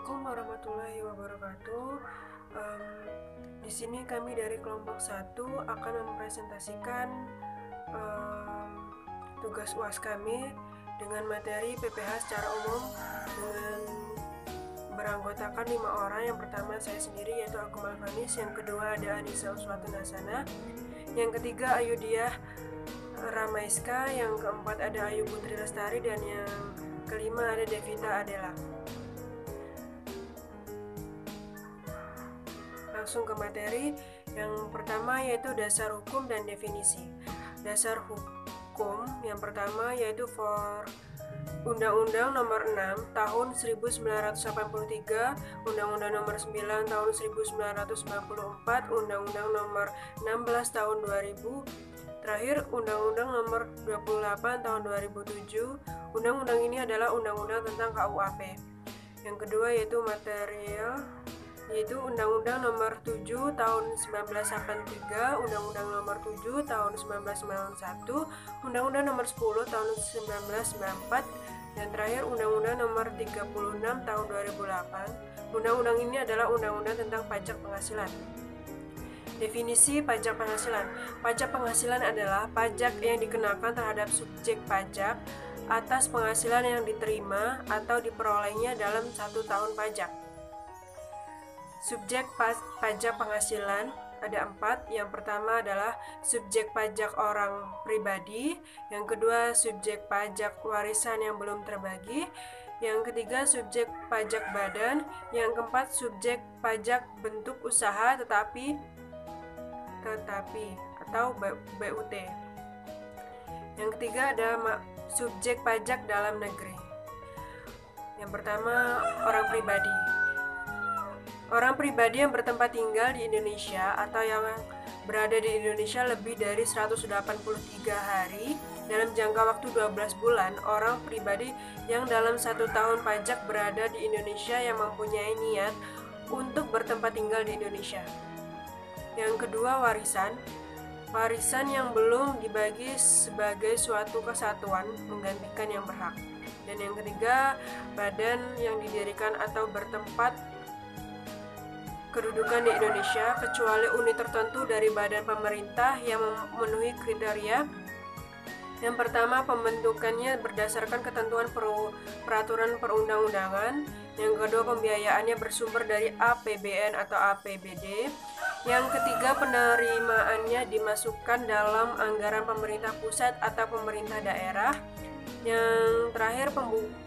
Assalamualaikum warahmatullahi wabarakatuh. Di sini kami dari kelompok 1 akan mempresentasikan tugas UAS kami dengan materi PPH secara umum dengan beranggotakan 5 orang. Yang pertama saya sendiri yaitu Agung Alfanis, yang kedua ada Anissa Uswatun Hasana, yang ketiga Ayudiah Ramaiska, yang keempat ada Ayu Putri Lestari, dan yang kelima ada Devita Adela. Langsung ke materi. Yang pertama yaitu dasar hukum dan definisi. Dasar hukum yang pertama yaitu for Undang-Undang Nomor 6 Tahun 1983, Undang-Undang Nomor 9 Tahun 1994, Undang-Undang Nomor 16 Tahun 2000, terakhir Undang-Undang Nomor 28 Tahun 2007. Undang-undang ini adalah undang-undang tentang KUHP. Yang kedua yaitu material, yaitu Undang-Undang Nomor 7 Tahun 1983, Undang-Undang Nomor 7 Tahun 1991, Undang-Undang Nomor 10 Tahun 1994, dan terakhir Undang-Undang Nomor 36 Tahun 2008. Undang-undang ini adalah undang-undang tentang pajak penghasilan. Definisi pajak penghasilan. Pajak penghasilan adalah pajak yang dikenakan terhadap subjek pajak atas penghasilan yang diterima atau diperolehnya dalam 1 tahun pajak. Subjek pajak penghasilan ada 4. Yang pertama adalah subjek pajak orang pribadi, yang kedua subjek pajak warisan yang belum terbagi, yang ketiga subjek pajak badan, yang keempat subjek pajak bentuk usaha tetapi atau BUT. Yang ketiga ada subjek pajak dalam negeri. Yang pertama orang pribadi. Orang pribadi yang bertempat tinggal di Indonesia atau yang berada di Indonesia lebih dari 183 hari dalam jangka waktu 12 bulan, orang pribadi yang dalam 1 tahun pajak berada di Indonesia yang mempunyai niat untuk bertempat tinggal di Indonesia. Yang kedua warisan. Warisan yang belum dibagi sebagai suatu kesatuan menggantikan yang berhak. Dan yang ketiga, badan yang didirikan atau bertempat kedudukan di Indonesia kecuali unit tertentu dari badan pemerintah yang memenuhi kriteria. Yang pertama, pembentukannya berdasarkan ketentuan peraturan perundang-undangan. Yang kedua, pembiayaannya bersumber dari APBN atau APBD. Yang ketiga, penerimaannya dimasukkan dalam anggaran pemerintah pusat atau pemerintah daerah. Yang terakhir,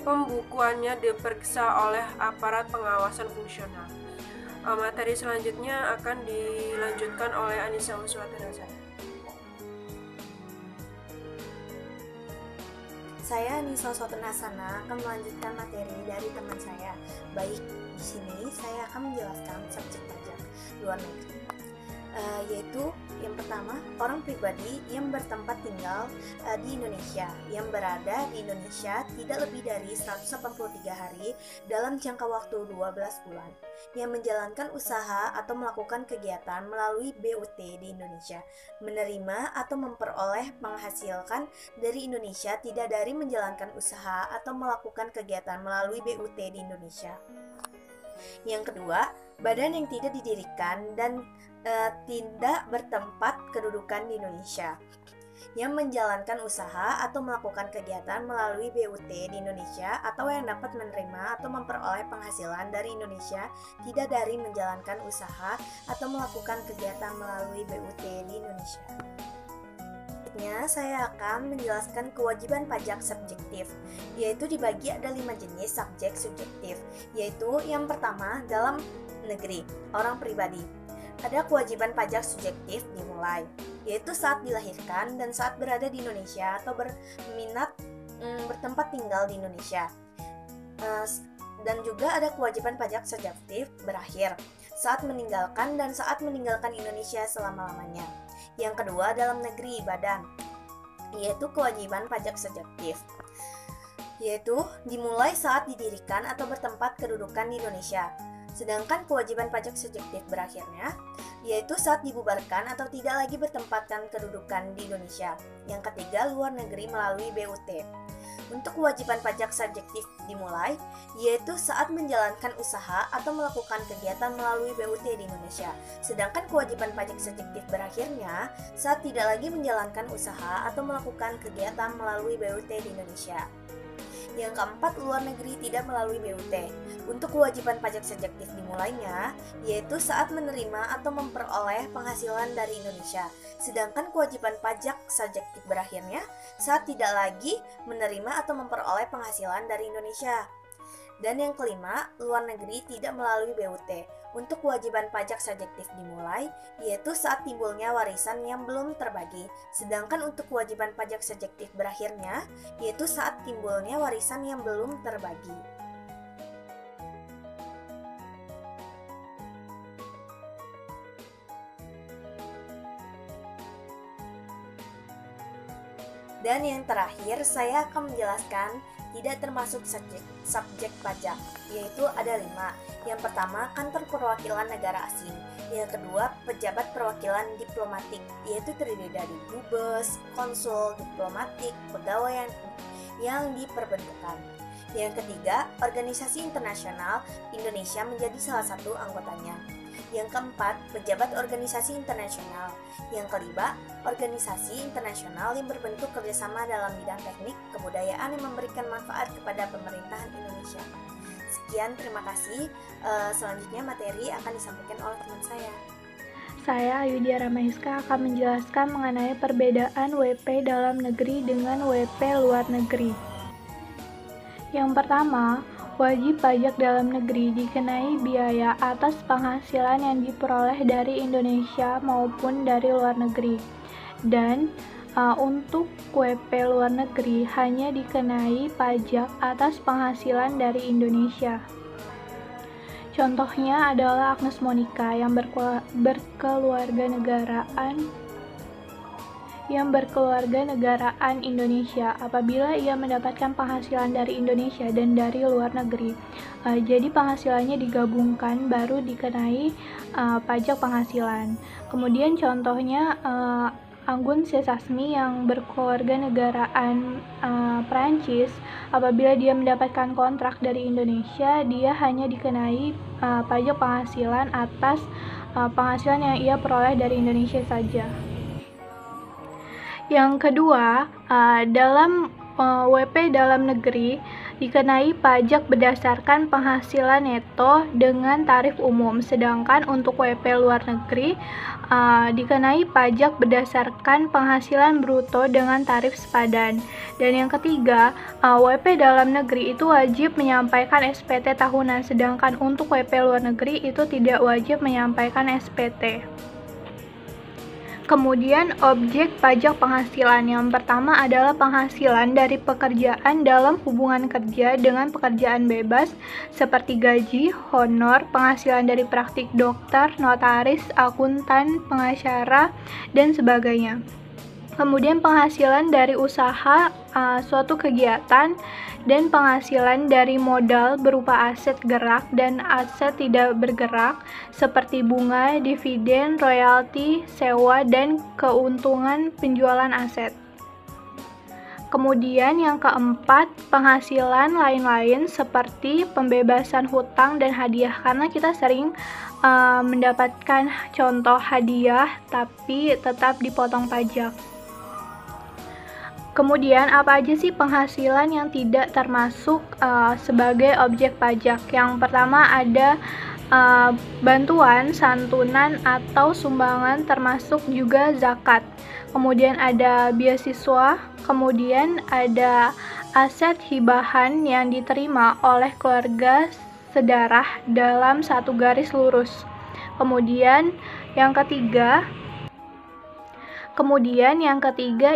pembukuannya diperiksa oleh aparat pengawasan fungsional. Materi selanjutnya akan dilanjutkan oleh Anissa Uswatun Hasana. Saya Anissa Uswatun Hasana akan melanjutkan materi dari teman saya. Baik, di sini saya akan menjelaskan subjek pajak luar negeri. Yaitu yang pertama, orang pribadi yang bertempat tinggal di Indonesia, yang berada di Indonesia tidak lebih dari 183 hari dalam jangka waktu 12 bulan, yang menjalankan usaha atau melakukan kegiatan melalui BUT di Indonesia, menerima atau memperoleh menghasilkan dari Indonesia tidak dari menjalankan usaha atau melakukan kegiatan melalui BUT di Indonesia. Yang kedua, badan yang tidak didirikan dan tidak bertempat kedudukan di Indonesia, yang menjalankan usaha atau melakukan kegiatan melalui BUT di Indonesia atau yang dapat menerima atau memperoleh penghasilan dari Indonesia tidak dari menjalankan usaha atau melakukan kegiatan melalui BUT di Indonesia. Selanjutnya, saya akan menjelaskan kewajiban pajak subjektif, yaitu dibagi ada 5 jenis subjek subjektif, yaitu yang pertama dalam negeri, orang pribadi. Ada kewajiban pajak subjektif dimulai, yaitu saat dilahirkan dan saat berada di Indonesia atau berminat bertempat tinggal di Indonesia. Dan juga ada kewajiban pajak subjektif berakhir saat meninggalkan dan saat meninggalkan Indonesia selama-lamanya. Yang kedua dalam negeri badan, yaitu kewajiban pajak subjektif, yaitu dimulai saat didirikan atau bertempat kedudukan di Indonesia. Sedangkan kewajiban pajak subjektif berakhirnya, yaitu saat dibubarkan atau tidak lagi bertempatkan kedudukan di Indonesia. Yang ketiga, luar negeri melalui BUT. Untuk kewajiban pajak subjektif dimulai, yaitu saat menjalankan usaha atau melakukan kegiatan melalui BUT di Indonesia. Sedangkan kewajiban pajak subjektif berakhirnya saat tidak lagi menjalankan usaha atau melakukan kegiatan melalui BUT di Indonesia. Yang keempat, luar negeri tidak melalui BUT. Untuk kewajiban pajak subjektif dimulainya, yaitu saat menerima atau memperoleh penghasilan dari Indonesia. Sedangkan kewajiban pajak subjektif berakhirnya saat tidak lagi menerima atau memperoleh penghasilan dari Indonesia. Dan yang kelima, luar negeri tidak melalui BUT. Untuk kewajiban pajak subjektif dimulai, yaitu saat timbulnya warisan yang belum terbagi. Sedangkan untuk kewajiban pajak subjektif berakhirnya, yaitu saat timbulnya warisan yang belum terbagi. Dan yang terakhir, saya akan menjelaskan tidak termasuk subjek pajak, yaitu ada 5. Yang pertama, kantor perwakilan negara asing. Yang kedua, pejabat perwakilan diplomatik, yaitu terdiri dari dubes, konsul, diplomatik, pegawai yang diperbentukan. Yang ketiga, organisasi internasional, Indonesia menjadi salah satu anggotanya. Yang keempat, pejabat organisasi internasional. Yang kelima, organisasi internasional yang berbentuk kerjasama dalam bidang teknik, kebudayaan yang memberikan manfaat kepada pemerintahan Indonesia. Sekian, terima kasih. Selanjutnya materi akan disampaikan oleh teman saya. Saya Ayudhya Ramaiska akan menjelaskan mengenai perbedaan WP dalam negeri dengan WP luar negeri. Yang pertama, wajib pajak dalam negeri dikenai biaya atas penghasilan yang diperoleh dari Indonesia maupun dari luar negeri. Dan untuk WP luar negeri hanya dikenai pajak atas penghasilan dari Indonesia. Contohnya adalah Agnes Monica yang berkeluarga negaraan Indonesia apabila ia mendapatkan penghasilan dari Indonesia dan dari luar negeri. Jadi penghasilannya digabungkan baru dikenai pajak penghasilan. Kemudian contohnya Anggun C. Sasmi yang berkeluarganegaraan Prancis, apabila dia mendapatkan kontrak dari Indonesia, dia hanya dikenai pajak penghasilan atas penghasilan yang ia peroleh dari Indonesia saja. Yang kedua, dalam WP dalam negeri dikenai pajak berdasarkan penghasilan neto dengan tarif umum, sedangkan untuk WP luar negeri dikenai pajak berdasarkan penghasilan bruto dengan tarif sepadan. Dan yang ketiga, WP dalam negeri itu wajib menyampaikan SPT tahunan, sedangkan untuk WP luar negeri itu tidak wajib menyampaikan SPT. Kemudian objek pajak penghasilan yang pertama adalah penghasilan dari pekerjaan dalam hubungan kerja dengan pekerjaan bebas seperti gaji, honor, penghasilan dari praktik dokter, notaris, akuntan, pengacara, dan sebagainya. Kemudian penghasilan dari usaha suatu kegiatan dan penghasilan dari modal berupa aset gerak dan aset tidak bergerak seperti bunga, dividen, royalti, sewa, dan keuntungan penjualan aset. Kemudian yang keempat, penghasilan lain-lain seperti pembebasan hutang dan hadiah, karena kita sering mendapatkan contoh hadiah tapi tetap dipotong pajak. Kemudian apa aja sih penghasilan yang tidak termasuk sebagai objek pajak? Yang pertama ada bantuan, santunan, atau sumbangan termasuk juga zakat. Kemudian ada beasiswa, kemudian ada aset hibahan yang diterima oleh keluarga sedarah dalam satu garis lurus. Kemudian yang ketiga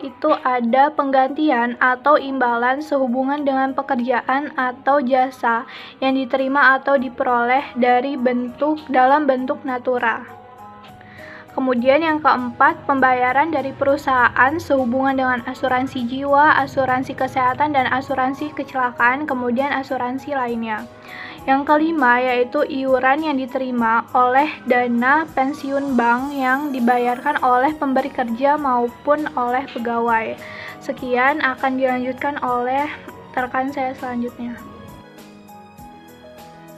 itu ada penggantian atau imbalan sehubungan dengan pekerjaan atau jasa yang diterima atau diperoleh dalam bentuk natura. Kemudian yang keempat, pembayaran dari perusahaan sehubungan dengan asuransi jiwa, asuransi kesehatan, dan asuransi kecelakaan, kemudian asuransi lainnya. Yang kelima yaitu iuran yang diterima oleh dana pensiun bank yang dibayarkan oleh pemberi kerja maupun oleh pegawai. Sekian akan dilanjutkan oleh rekan saya selanjutnya.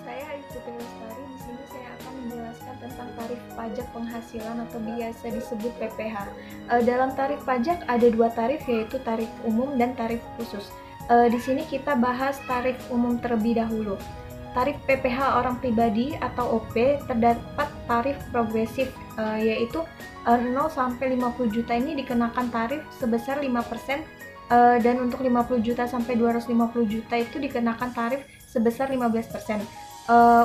Di sini saya akan menjelaskan tentang tarif pajak penghasilan atau biasa disebut PPh. Dalam tarif pajak ada dua tarif, yaitu tarif umum dan tarif khusus. Di sini kita bahas tarif umum terlebih dahulu. Tarif PPh orang pribadi atau OP terdapat tarif progresif, yaitu 0 sampai 50 juta ini dikenakan tarif sebesar 5%, dan untuk 50 juta sampai 250 juta itu dikenakan tarif sebesar 15%.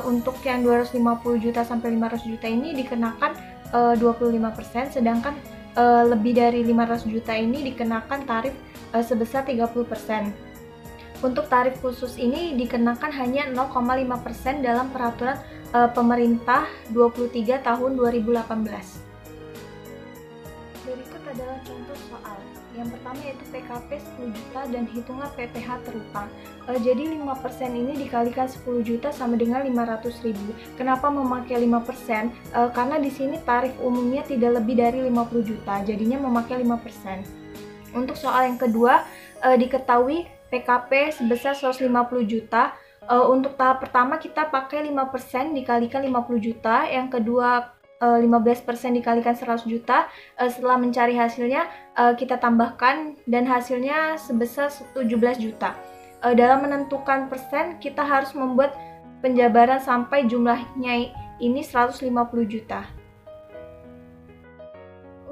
Untuk yang 250 juta sampai 500 juta ini dikenakan 25%, sedangkan lebih dari 500 juta ini dikenakan tarif sebesar 30%. Untuk tarif khusus ini dikenakan hanya 0,5% dalam peraturan pemerintah 23 tahun 2018. Berikut adalah contoh soal. Yang pertama yaitu PKP 10 juta dan hitunglah PPh terutang. Jadi 5% ini dikalikan 10 juta sama dengan 500.000. Kenapa memakai 5%? Karena di sini tarif umumnya tidak lebih dari 50 juta, jadinya memakai 5%. Untuk soal yang kedua, diketahui PKP sebesar 150 juta. Untuk tahap pertama kita pakai 5% dikalikan 50 juta, yang kedua 15% dikalikan 100 juta. Setelah mencari hasilnya, kita tambahkan dan hasilnya sebesar 17 juta. Dalam menentukan persen, kita harus membuat penjabaran sampai jumlahnya ini 150 juta.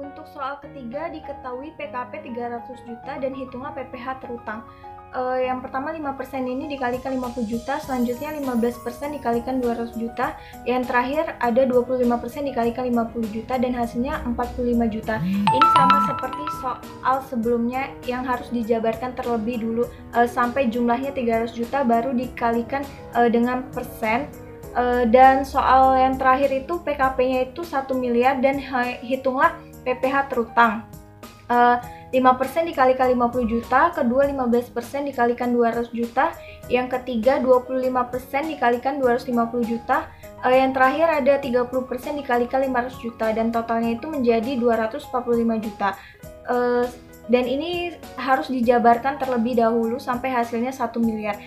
Untuk soal ketiga, diketahui PKP 300 juta dan hitunglah PPh terutang. Yang pertama 5% ini dikalikan 50 juta, selanjutnya 15% dikalikan 200 juta, yang terakhir ada 25% dikalikan 50 juta dan hasilnya 45 juta. Ini sama seperti soal sebelumnya yang harus dijabarkan terlebih dulu sampai jumlahnya 300 juta baru dikalikan dengan persen. Dan soal yang terakhir itu PKP-nya itu 1 miliar dan hitunglah PPh terutang. 5% dikalikan 50 juta, kedua 15% dikalikan 200 juta, yang ketiga 25% dikalikan 250 juta, yang terakhir ada 30% dikalikan 500 juta, dan totalnya itu menjadi 245 juta. Dan ini harus dijabarkan terlebih dahulu sampai hasilnya 1 miliar.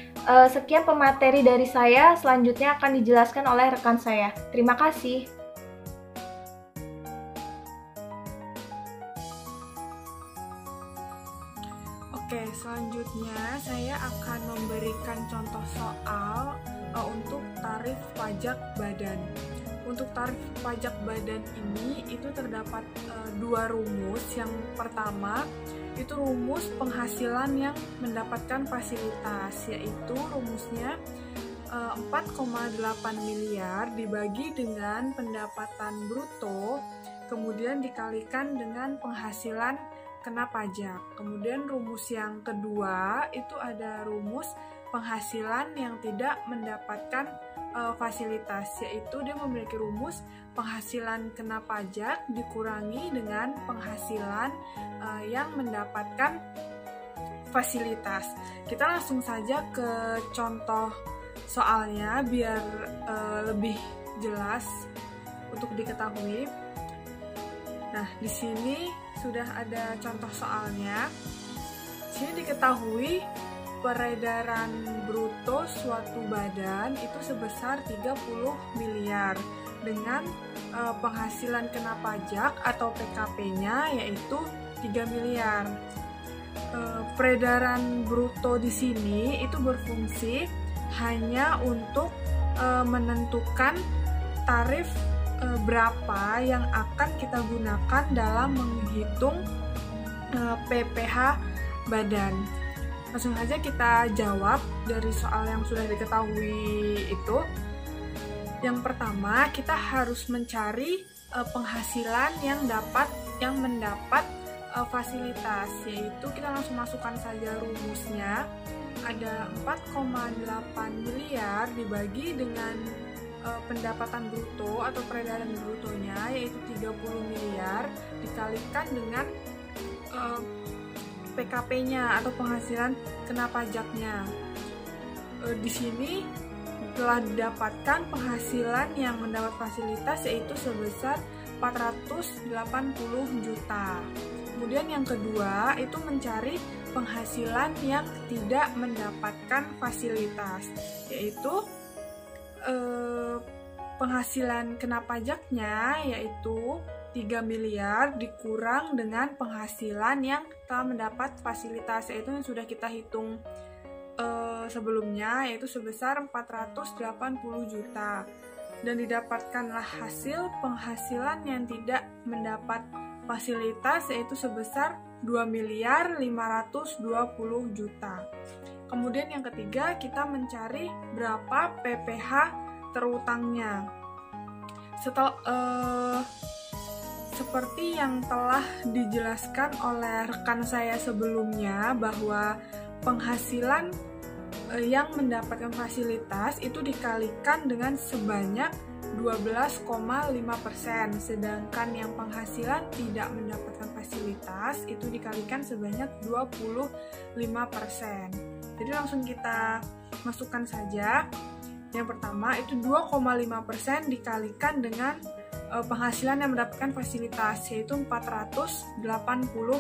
Sekian pemateri dari saya, selanjutnya akan dijelaskan oleh rekan saya. Terima kasih. Oke, selanjutnya saya akan memberikan contoh soal untuk tarif pajak badan. Untuk tarif pajak badan ini itu terdapat dua rumus. Yang pertama itu rumus penghasilan yang mendapatkan fasilitas, yaitu rumusnya 4,8 miliar dibagi dengan pendapatan bruto, kemudian dikalikan dengan penghasilan kena pajak. Kemudian rumus yang kedua itu ada rumus penghasilan yang tidak mendapatkan fasilitas, yaitu dia memiliki rumus penghasilan kena pajak dikurangi dengan penghasilan yang mendapatkan fasilitas. Kita langsung saja ke contoh soalnya biar lebih jelas untuk diketahui. Nah, di sini sudah ada contoh soalnya. Di sini diketahui peredaran bruto suatu badan itu sebesar 30 miliar dengan penghasilan kena pajak atau PKP-nya yaitu 3 miliar. Peredaran bruto di sini itu berfungsi hanya untuk menentukan tarif berapa yang akan kita gunakan dalam menghitung PPh badan. Langsung saja kita jawab dari soal yang sudah diketahui itu. Yang pertama, kita harus mencari penghasilan yang mendapat fasilitas, yaitu kita langsung masukkan saja rumusnya. Ada 4,8 miliar dibagi dengan pendapatan bruto atau peredaran brutonya yaitu 30 miliar dikalikan dengan PKP-nya atau penghasilan kena pajaknya. Di sini telah didapatkan penghasilan yang mendapat fasilitas yaitu sebesar 480 juta. Kemudian yang kedua itu mencari penghasilan yang tidak mendapatkan fasilitas, yaitu penghasilan kena pajaknya yaitu 3 miliar dikurang dengan penghasilan yang telah mendapat fasilitas, yaitu yang sudah kita hitung sebelumnya, yaitu sebesar 480 juta. Dan didapatkanlah hasil penghasilan yang tidak mendapat fasilitas yaitu sebesar 2 miliar 520 juta. Kemudian yang ketiga, kita mencari berapa PPh terutangnya. Seperti yang telah dijelaskan oleh rekan saya sebelumnya bahwa penghasilan yang mendapatkan fasilitas itu dikalikan dengan sebanyak 12,5%, sedangkan yang penghasilan tidak mendapatkan fasilitas itu dikalikan sebanyak 25%. Jadi langsung kita masukkan saja. Yang pertama itu 2,5% dikalikan dengan penghasilan yang mendapatkan fasilitas yaitu 480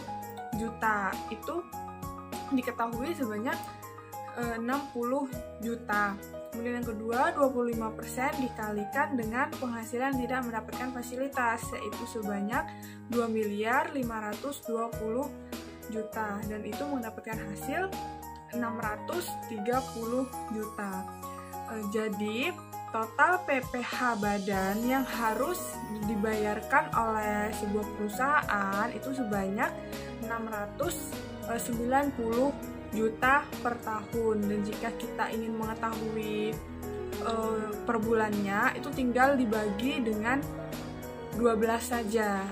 juta. Itu diketahui sebanyak 60 juta. Kemudian yang kedua, 25% dikalikan dengan penghasilan tidak mendapatkan fasilitas yaitu sebanyak 2 miliar 520 juta, dan itu mendapatkan hasil 630 juta. Jadi total PPh badan yang harus dibayarkan oleh sebuah perusahaan itu sebanyak 690 juta per tahun. Dan jika kita ingin mengetahui per bulannya, itu tinggal dibagi dengan 12 saja.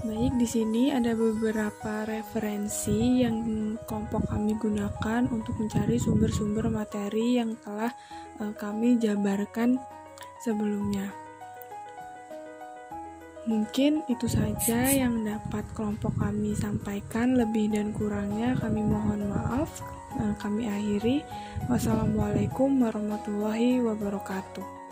Baik, di sini ada beberapa referensi yang kelompok kami gunakan untuk mencari sumber-sumber materi yang telah kami jabarkan sebelumnya. Mungkin itu saja yang dapat kelompok kami sampaikan. Lebih dan kurangnya kami mohon maaf. Kami akhiri. Wassalamualaikum warahmatullahi wabarakatuh.